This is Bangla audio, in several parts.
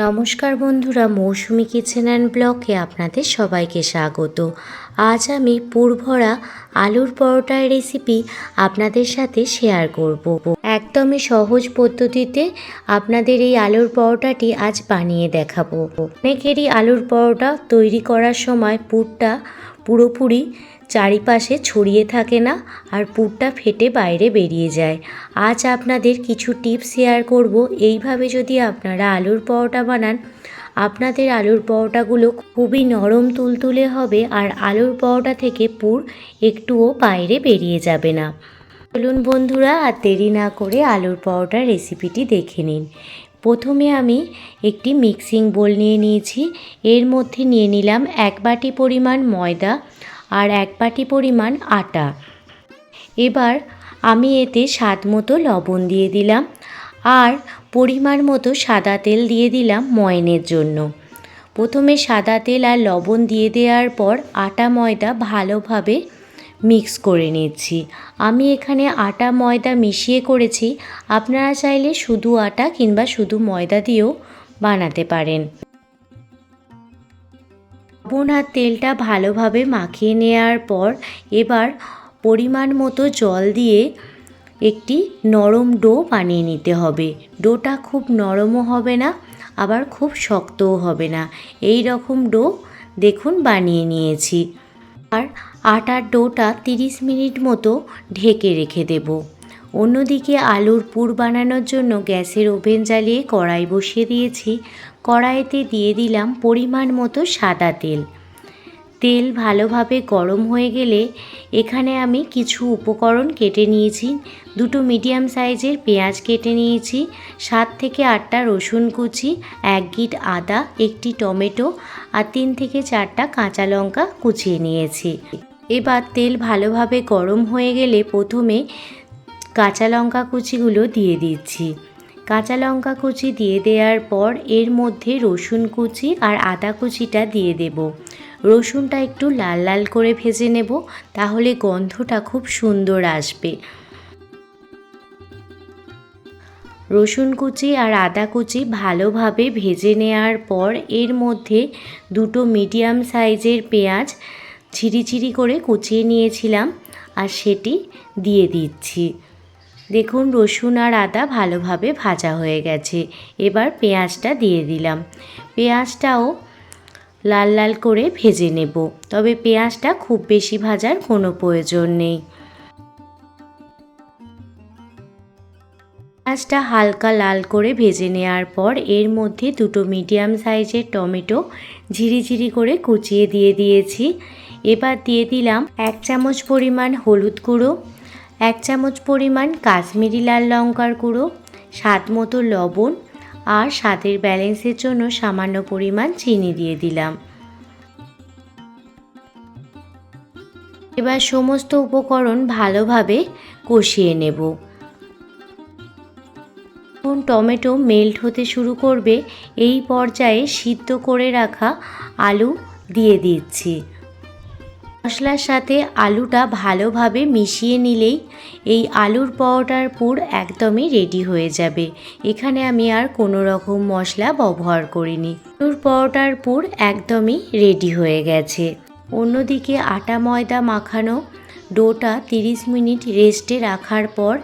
নমস্কার বন্ধুরা, মৌসুমি কিচেন অ্যান্ড ব্লগে আপনাদের সবাইকে স্বাগত। আজ আমি পুরভরা আলুর পরোটার রেসিপি আপনাদের সাথে শেয়ার করব। একদমই সহজ পদ্ধতিতে আপনাদের এই আলুর পরোটাটি আজ বানিয়ে দেখাবো। অনেকেরই আলুর পরোটা তৈরি করার সময় পুরটা পুরোপুরি চারিপাশে ছড়িয়ে থাকে না, আর পুরটা ফেটে বাইরে বেরিয়ে যায়। আজ আপনাদের কিছু টিপস শেয়ার করব। এইভাবে যদি আপনারা আলুর পরোটা বানান, আপনাদের আলুর পরোটাগুলো খুবই নরম তুলতুলে হবে, আর আলুর পরোটা থেকে পুর একটুও বাইরে বেরিয়ে যাবে না। চলুন বন্ধুরা, আর দেরি না করে আলুর পরোটার রেসিপিটি দেখে নিন। প্রথমে আমি একটি মিক্সিং বোল নিয়ে নিয়েছি। এর মধ্যে নিয়ে নিলাম 1 বাটি পরিমাণ ময়দা আর 1 বাটি পরিমাণ আটা। এবার আমি এতে স্বাদ মতো লবণ দিয়ে দিলাম, আর পরিমাণ মতো সাদা তেল দিয়ে দিলাম ময়ানের জন্য। প্রথমে সাদা তেল আর লবণ দিয়ে দেওয়ার পর আটা ময়দা ভালোভাবে মিক্স করে নিচ্ছি। আমি এখানে আটা ময়দা মিশিয়ে করেছি, আপনারা চাইলে শুধু আটা কিংবা শুধু ময়দা দিয়েও বানাতে পারেন। লবণ আর তেলটা ভালোভাবে মাখিয়ে নেওয়ার পর এবার পরিমাণ মতো জল দিয়ে একটি নরম ডো বানিয়ে নিতে হবে। ডোটা খুব নরমও হবে না, আবার খুব শক্তও হবে না। এই রকম ডো দেখুন বানিয়ে নিয়েছি। আর আটার ডোটা 30 মিনিট মতো ঢেকে রেখে দেব। অন্যদিকে আলুর পুর বানানোর জন্য গ্যাসের ওভেন জ্বালিয়ে কড়াই বসিয়ে দিয়েছি। কড়াইতে দিয়ে দিলাম পরিমাণ মতো সাদা তেল। তেল ভালোভাবে গরম হয়ে গেলে এখানে আমি কিছু উপকরণ কেটে নিয়েছি। 2 মিডিয়াম সাইজের পেঁয়াজ কেটে নিয়েছি, 7 থেকে 8টা রসুন কুচি, 1 গিট আদা, 1টি টমেটো আর 3 থেকে 4টা কাঁচা লঙ্কা কুচিয়ে নিয়েছি। এবার তেল ভালোভাবে গরম হয়ে গেলে প্রথমে কাঁচা লঙ্কা কুচিগুলো দিয়ে দিচ্ছি। কাঁচা লঙ্কা কুচি দিয়ে দেওয়ার পর এর মধ্যে রসুন কুচি আর আদা কুচিটা দিয়ে দেব। রসুনটা একটু লাল লাল করে ভেজে নেব, তাহলে গন্ধটা খুব সুন্দর আসবে। রসুন কুচি আর আদা কুচি ভালোভাবে ভেজে নেওয়ার পর এর মধ্যে 2 মিডিয়াম সাইজের পেঁয়াজ ঝিরিঝিরি করে কুচিয়ে নিয়েছিলাম, আর সেটি দিয়ে দিচ্ছি। দেখুন রসুন আর আদা ভালোভাবে ভাজা হয়ে গেছে। এবার পেঁয়াজটা দিয়ে দিলাম। পেঁয়াজটাও লাল লাল করে ভেজে নেব, তবে পেঁয়াজটা খুব বেশি ভাজার কোনো প্রয়োজন নেই। পেঁয়াজটা হালকা লাল করে ভেজে নেওয়ার পর এর মধ্যে 2 মিডিয়াম সাইজের টমেটো ঝিরিঝিরি করে কুচিয়ে দিয়ে দিয়েছি। এবার দিয়ে দিলাম 1 চামচ পরিমাণ হলুদ গুঁড়ো, 1 চামচ পরিমাণ কাশ্মীরি লাল লঙ্কার গুঁড়ো, স্বাদ মতো লবণ, আর স্বাদের ব্যালেন্সের জন্য সামান্য পরিমাণ চিনি দিয়ে দিলাম। এবার সমস্ত উপকরণ ভালোভাবে কষিয়ে নেব। যখন টমেটো মেল্ট হতে শুরু করবে, এই পর্যায়ে সিদ্ধ করে রাখা আলু দিয়ে দিচ্ছি। মশলার সাথে আলুটা ভালোভাবে মিশিয়ে নিলেই এই আলুর পরোটার পুর একদমই রেডি হয়ে যাবে। এখানে আমি আর কোনো রকম মশলা ব্যবহার করিনি। আলুর পরোটার পুর একদমই রেডি হয়ে গেছে। অন্যদিকে আটা ময়দা মাখানো ডোটা 30 মিনিট রেস্টে রাখার পর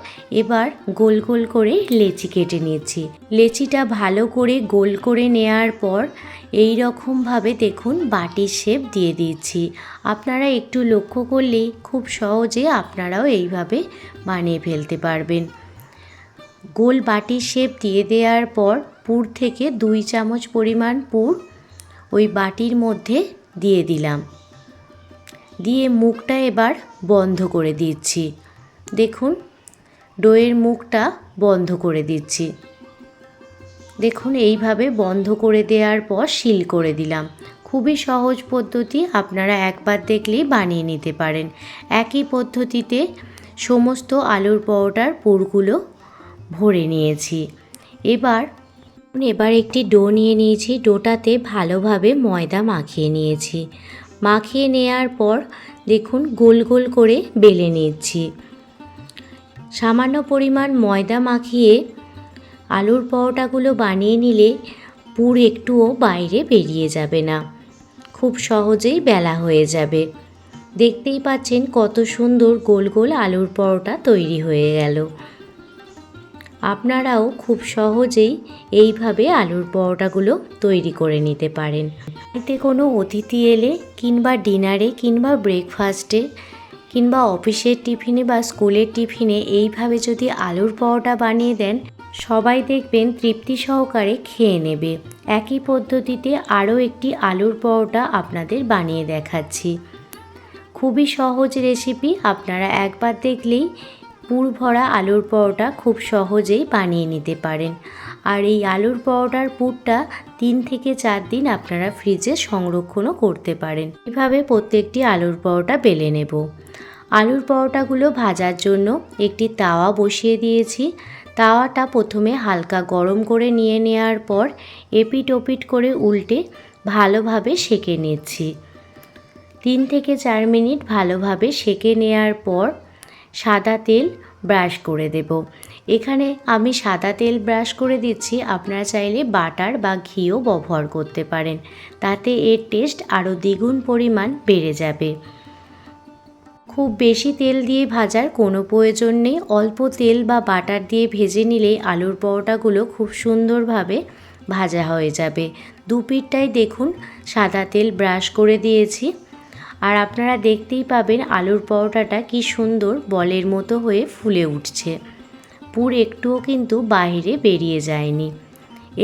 এবার গোল গোল করে লেচি কেটে নিয়েছি। লেচিটা ভালো করে গোল করে নেওয়ার পর এই রকমভাবে দেখুন বাটির শেপ দিয়ে দিচ্ছি। আপনারা একটু লক্ষ্য করলেই খুব সহজে আপনারাও এইভাবে বানিয়ে ফেলতে পারবেন। গোল বাটির শেপ দিয়ে দেওয়ার পর পুর থেকে 2 চামচ পরিমাণ পুর ওই বাটির মধ্যে দিয়ে দিলাম। দিয়ে মুখটা এবার বন্ধ করে দিচ্ছি। দেখুন ডোয়ের মুখটা বন্ধ করে দিচ্ছি। দেখুন এইভাবে বন্ধ করে দেওয়ার পর সিল করে দিলাম। খুবই সহজ পদ্ধতি, আপনারা একবার দেখলেই বানিয়ে নিতে পারেন। একই পদ্ধতিতে সমস্ত আলুর পরোটার পুরগুলো ভরে নিয়েছি। এবার একটি ডো নিয়ে নিয়েছি। ডোটাতে ভালোভাবে ময়দা মাখিয়ে নিয়েছি। মাখিয়ে নেওয়ার পর দেখুন গোল গোল করে বেলে নিচ্ছি। সামান্য পরিমাণ ময়দা মাখিয়ে আলুর পরোটাগুলো বানিয়ে নিলে পুর একটুও বাইরে বেরিয়ে যাবে না, খুব সহজেই বেলা হয়ে যাবে। দেখতেই পাচ্ছেন কত সুন্দর গোল গোল আলুর পরোটা তৈরি হয়ে গেল। আপনারাও খুব সহজেই এইভাবে আলুর পরোটাগুলো তৈরি করে নিতে পারেন। এতে কোনো অতিথি এলে কিংবা ডিনারে কিংবা ব্রেকফাস্টে কিংবা অফিসের টিফিনে বা স্কুলের টিফিনে এইভাবে যদি আলুর পরোটা বানিয়ে দেন, সবাই দেখবেন তৃপ্তি সহকারে খেয়ে নেবে। একই পদ্ধতিতে আরও একটি আলুর পরোটা আপনাদের বানিয়ে দেখাচ্ছি। খুবই সহজ রেসিপি, আপনারা একবার দেখলেই পুর ভরা আলুর পরোটা খুব সহজেই বানিয়ে নিতে পারেন। আর এই আলুর পরোটার পুরটা 3 থেকে 4 দিন আপনারা ফ্রিজে সংরক্ষণও করতে পারেন। এভাবে প্রত্যেকটি আলুর পরোটা বেলে নেব। আলুর পরোটাগুলো ভাজার জন্য একটি তাওয়া বসিয়ে দিয়েছি। তাওয়াটা প্রথমে হালকা গরম করে নিয়ে নেওয়ার পর এপিট ওপিট করে উল্টে ভালোভাবে সেঁকে নিচ্ছি। 3 থেকে 4 মিনিট ভালোভাবে সেঁকে নেওয়ার পর সাদা তেল ব্রাশ করে দেব। এখানে আমি সাদা তেল ব্রাশ করে দিচ্ছি, আপনারা চাইলে বাটার বা ঘিও ব্যবহার করতে পারেন, তাতে এর টেস্ট আরও দ্বিগুণ পরিমাণ বেড়ে যাবে। খুব বেশি তেল দিয়ে ভাজার কোনো প্রয়োজন নেই, অল্প তেল বা বাটার দিয়ে ভেজে নিলেই আলুর পরোটাগুলো খুব সুন্দরভাবে ভাজা হয়ে যাবে। দুপিঠটাই দেখুন সাদা তেল ব্রাশ করে দিয়েছি। আর আপনারা দেখতেই পাবেন আলুর পরোটাটা কি সুন্দর বলের মতো হয়ে ফুলে উঠছে, পুর একটুও কিন্তু বাইরে বেরিয়ে যায়নি।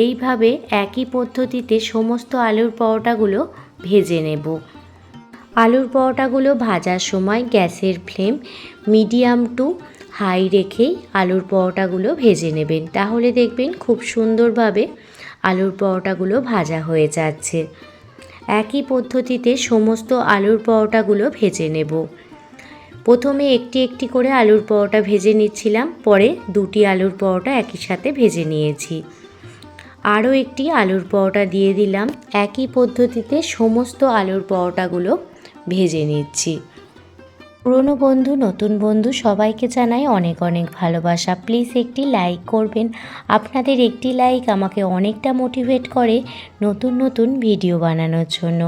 এইভাবে একই পদ্ধতিতে সমস্ত আলুর পরোটাগুলো ভেজে নেব। আলুর পরোটাগুলো ভাজার সময় গ্যাসের ফ্লেম মিডিয়াম টু হাই রেখেই আলুর পরোটাগুলো ভেজে নেবেন, তাহলে দেখবেন খুব সুন্দরভাবে আলুর পরোটাগুলো ভাজা হয়ে যাচ্ছে। একই পদ্ধতিতে সমস্ত আলুর পরোটাগুলো ভেজে নেব। প্রথমে একটি একটি করে আলুর পরোটা ভেজে নিচ্ছিলাম, পরে 2টি আলুর পরোটা একই সাথে ভেজে নিয়েছি। আরও একটি আলুর পরোটা দিয়ে দিলাম। একই পদ্ধতিতে সমস্ত আলুর পরোটাগুলো ভেজে নিচ্ছি। পুরনো বন্ধু নতুন বন্ধু সবাইকে জানাই অনেক অনেক ভালোবাসা। প্লিজ একটি লাইক করবেন, আপনাদের একটি লাইক আমাকে অনেকটা মোটিভেট করে নতুন নতুন ভিডিও বানানোর জন্য।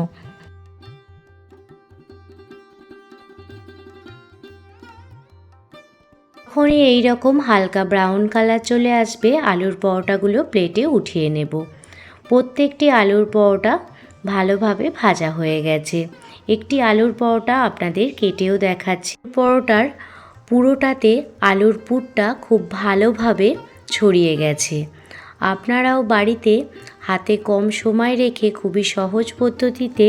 যখনই এইরকম হালকা ব্রাউন কালার চলে আসবে আলুর পরোটাগুলো প্লেটে উঠিয়ে নেব। প্রত্যেকটি আলুর পরোটা ভালোভাবে ভাজা হয়ে গেছে। একটি আলুর পরোটা আপনাদের কেটেও দেখাচ্ছি। পরোটার পুরোটাতে আলুর পুরটা খুব ভালোভাবে ছড়িয়ে গেছে। আপনারাও বাড়িতে হাতে কম সময় রেখে খুবই সহজ পদ্ধতিতে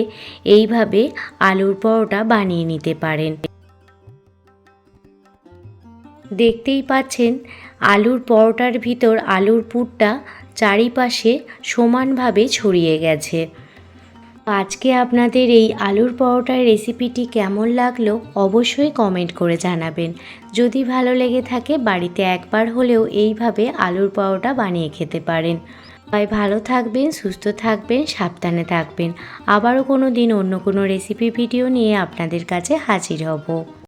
এইভাবে আলুর পরোটা বানিয়ে নিতে পারেন। দেখতেই পাচ্ছেন আলুর পরোটার ভিতর আলুর পুরটা চারিপাশে সমানভাবে ছড়িয়ে গেছে। আজকে আপনাদের এই আলুর পরোটার রেসিপিটি কেমন লাগলো অবশ্যই কমেন্ট করে জানাবেন। যদি ভালো লেগে থাকে বাড়িতে একবার হলেও এইভাবে আলুর পরোটা বানিয়ে খেতে পারেন। সবাই ভালো থাকবেন, সুস্থ থাকবেন, সাবধানে থাকবেন। আবারও কোনো দিন অন্য কোনো রেসিপি ভিডিও নিয়ে আপনাদের কাছে হাজির হব।